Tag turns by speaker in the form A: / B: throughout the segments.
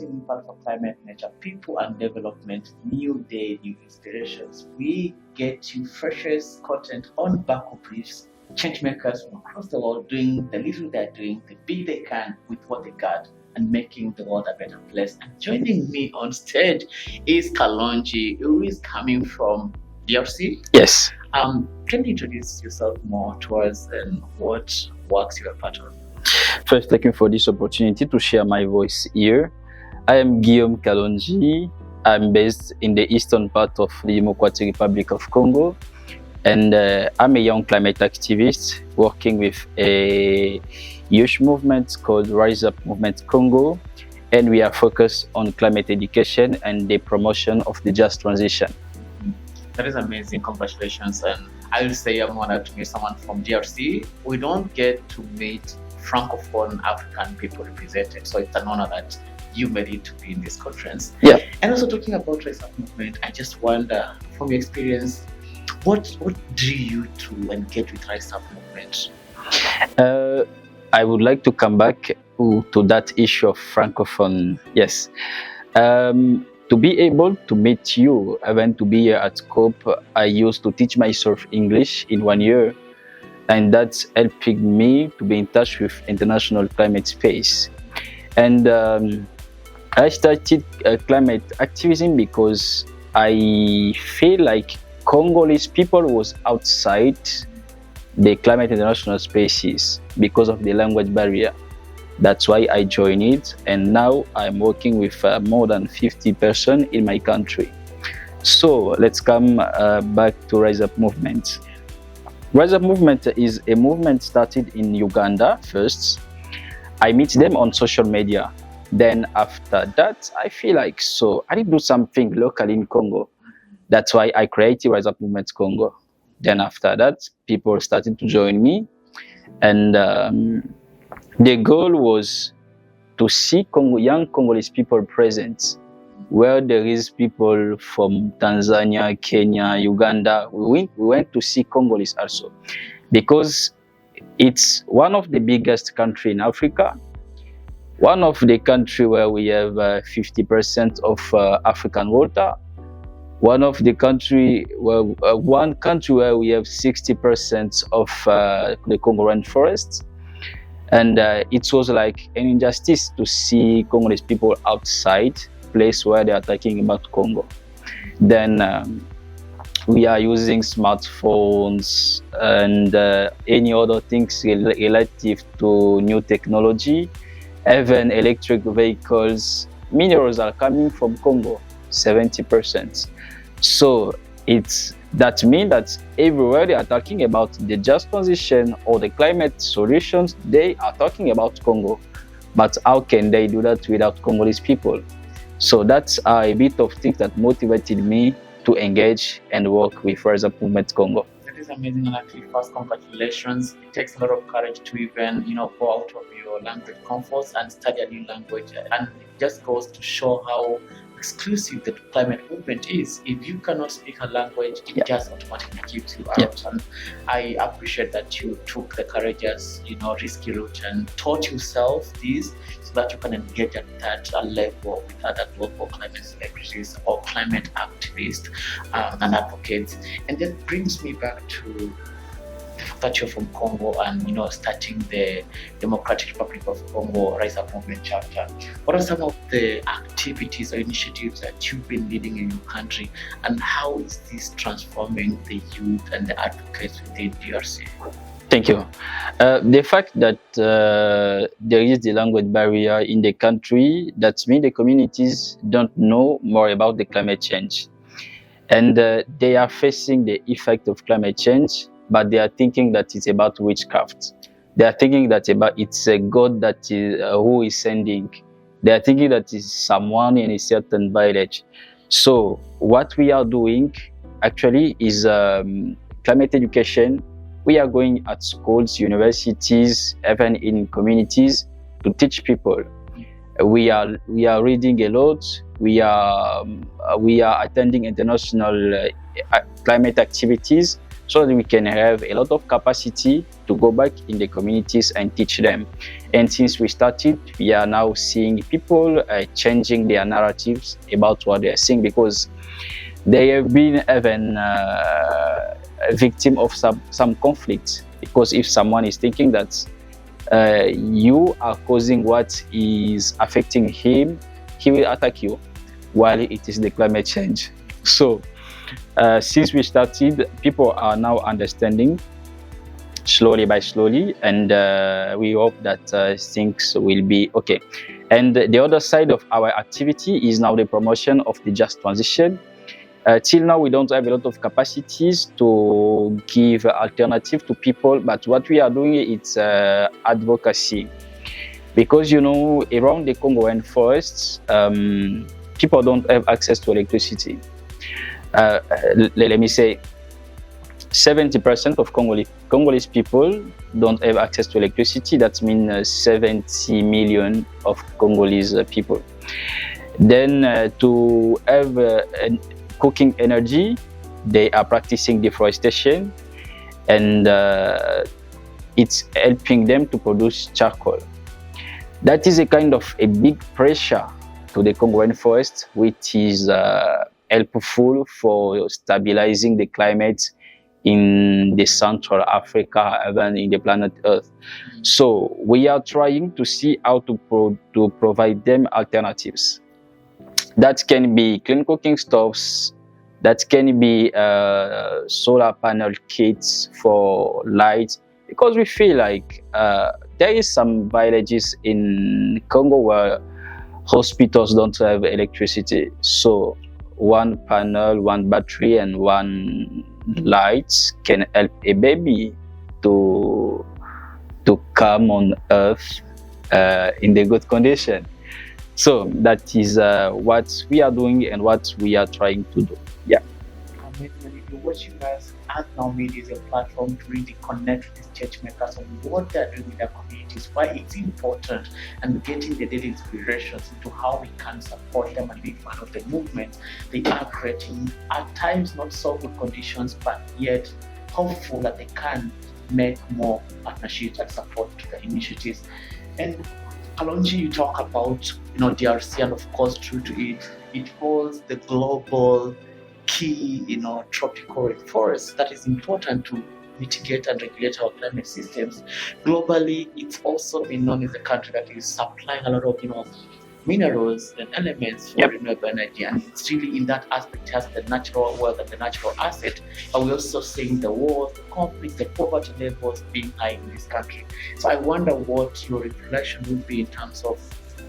A: creating impact for climate, nature, people, and development. New day, new inspirations. We get you freshest content on back of briefs. Change makers from across the world doing the little they're doing, the big they can with what they got, and making the world a better place. And joining me on stage is Kalonji, who is coming from DRC.
B: Yes.
A: Can you introduce yourself more towards what works you are part of?
B: First, thank you for this opportunity to share my voice here. I am Guillaume Kalonji. I'm based in the eastern part of the Democratic Republic of Congo. And I'm a young climate activist working with a youth movement called Rise Up Movement Congo. And we are focused on climate education and the promotion of the just transition.
A: That is amazing. Congratulations. And I will say I'm honored to meet someone from DRC. We don't get to meet Francophone African people represented. So it's an honor that you made it to be in this conference.
B: Yeah.
A: And also talking about Rise Up Movement, I just wonder, from your experience, what drew you to engage with Rise Up Movement?
B: I would like to come back to that issue of Francophone. Yes. To be able to meet you, even to be here at COP, I used to teach myself English in 1 year. And that's helping me to be in touch with international climate space. And I started climate activism because I feel like Congolese people was outside the climate international spaces because of the language barrier. That's why I joined it, and now I'm working with more than 50 persons in my country. So let's come back to Rise Up Movement. Rise Up Movement is a movement started in Uganda first. I meet them on social media. Then after that, I feel like, so I need to do something locally in Congo. That's why I created Rise Up Movement Congo. Then after that, people started to join me. And the goal was to see young Congolese people present where there is people from Tanzania, Kenya, Uganda. We went to see Congolese also because it's one of the biggest countries in Africa, one of the country where we have 50% of African water, one country where we have 60% of the Congo rainforest. And it was like an injustice to see Congolese people outside place where they are talking about Congo. Then we are using smartphones and any other things relative to new technology, even electric vehicles. Minerals are coming from Congo, 70%. So that means that everywhere they are talking about the just transition or the climate solutions, they are talking about Congo. But how can they do that without Congolese people? So that's a bit of things that motivated me to engage and work with Rise Up Movement Congo.
A: That is amazing, and actually, first, congratulations. It takes a lot of courage to even, go out of your language comforts and study a new language, and it just goes to show how exclusive the climate movement is. If you cannot speak a language, it just automatically keeps you out. And I appreciate that you took the courageous, risky route and taught yourself this so that you can engage at that level with other global climate celebrities or climate activists and advocates. And that brings me back to that you're from Congo and starting the Democratic Republic of Congo Rise Up Movement chapter. What are some of the activities or initiatives that you've been leading in your country, and how is this transforming the youth and the advocates within DRC?
B: Thank you. The fact that there is the language barrier in the country, that means the communities don't know more about the climate change, and they are facing the effect of climate change, but they are thinking that it's about witchcraft. They are thinking that it's a God that is who is sending. They are thinking that it's someone in a certain village. So what we are doing actually is climate education. We are going at schools, universities, even in communities to teach people. We are reading a lot. We are attending international climate activities, so that we can have a lot of capacity to go back in the communities and teach them. And since we started, we are now seeing people changing their narratives about what they are seeing, because they have been even a victim of some conflict. Because if someone is thinking that you are causing what is affecting him, he will attack you, while it is the climate change. So since we started, people are now understanding slowly by slowly, and we hope that things will be okay. And the other side of our activity is now the promotion of the just transition. Till now, we don't have a lot of capacities to give alternative to people, but what we are doing is advocacy. Because, around the Congo rainforests, people don't have access to electricity. Let me say, 70% of Congolese people don't have access to electricity. That means 70 million of Congolese people. Then to have cooking energy, they are practicing deforestation, and it's helping them to produce charcoal. That is a kind of a big pressure to the Congo rainforest, which is helpful for stabilizing the climate in the Central Africa, even in the planet Earth. So we are trying to see how to provide them alternatives. That can be clean cooking stoves, that can be solar panel kits for lights, because we feel like there is some villages in Congo where hospitals don't have electricity. So one panel, one battery, and one light can help a baby to come on Earth in the good condition. So that is what we are doing and what we are trying to do. Yeah.
A: Amazing. What you guys at Now Media is a platform to really connect these church makers on what they're doing in their communities, why it's important, and getting the daily inspirations into how we can support them and be part of the movement they are creating. At times, not so good conditions, but yet hopeful that they can make more partnerships and support to the initiatives. And Kalonji, you talk about DRC, and of course, true to it, it holds the global key, tropical rainforest that is important to mitigate and regulate our climate systems. Globally, it's also been known as a country that is supplying a lot of, minerals and elements for renewable energy, and it's really in that aspect has the natural wealth and the natural asset. But we're also seeing the wars, the conflicts, the poverty levels being high in this country. So I wonder what your reflection would be in terms of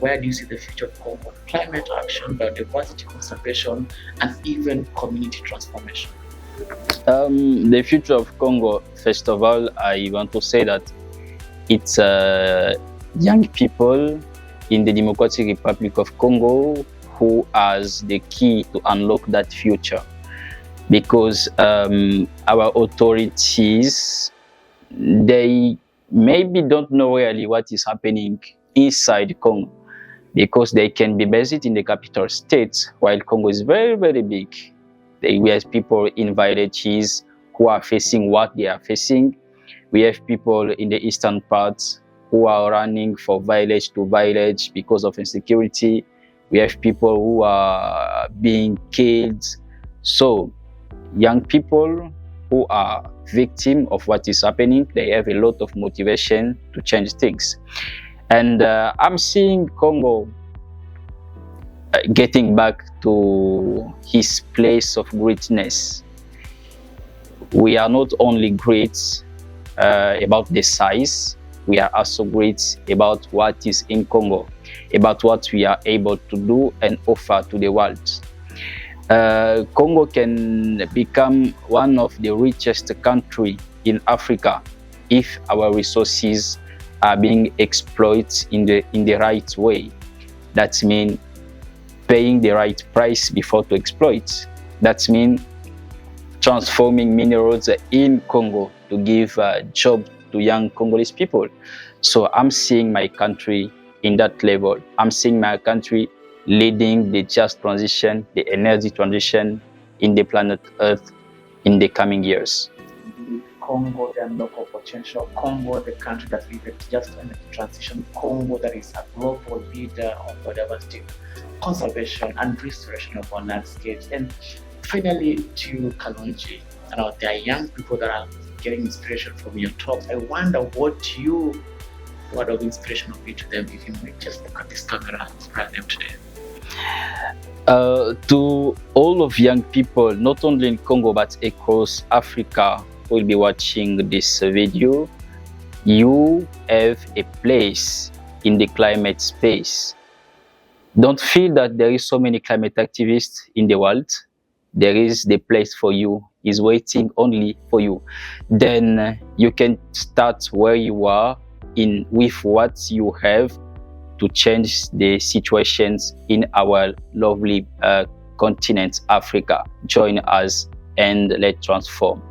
A: where do you see the future of Congo, climate action, biodiversity conservation, and even community transformation?
B: The future of Congo, first of all, I want to say that it's young people in the Democratic Republic of Congo who has the key to unlock that future. Because our authorities, they maybe don't know really what is happening inside Congo, because they can be based in the capital state, while Congo is very, very big. We have people in villages who are facing what they are facing. We have people in the eastern parts who are running from village to village because of insecurity. We have people who are being killed. So young people who are victims of what is happening, they have a lot of motivation to change things. And I'm seeing Congo getting back to his place of greatness. We are not only great about the size, we are also great about what is in Congo, about what we are able to do and offer to the world. Congo can become one of the richest countries in Africa if our resources are being exploited in the right way. That means paying the right price before to exploit. That means transforming minerals in Congo to give a job to young Congolese people. So I'm seeing my country in that level. I'm seeing my country leading the just transition, the energy transition in the planet Earth in the coming years.
A: Congo, the local potential, Congo, the country that we just under the transition, Congo, that is a global leader of biodiversity conservation and restoration of our landscapes. And finally, to Kalonji, there are young people that are getting inspiration from your talk. I wonder what word of inspiration would be to them if you might just look at this camera and inspire them today.
B: To all of young people, not only in Congo but across Africa, who will be watching this video, you have a place in the climate space. Don't feel that there is so many climate activists in the world. There is the place for you, is waiting only for you. Then you can start where you are with what you have to change the situations in our lovely continent, Africa. Join us and let's transform.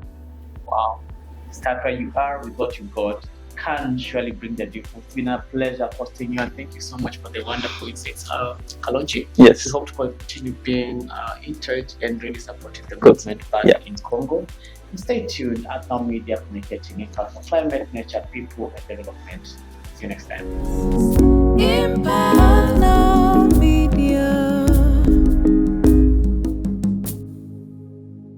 A: Wow. Start where you are with what you got. Can surely bring the difference. It's been a pleasure hosting you, and thank you so much for the wonderful insights. Kalonji,
B: yes,
A: we hope to continue being in touch and really supporting the movement back in Congo. And stay tuned at our media communicating impact for climate, nature, people, and development. See you next time.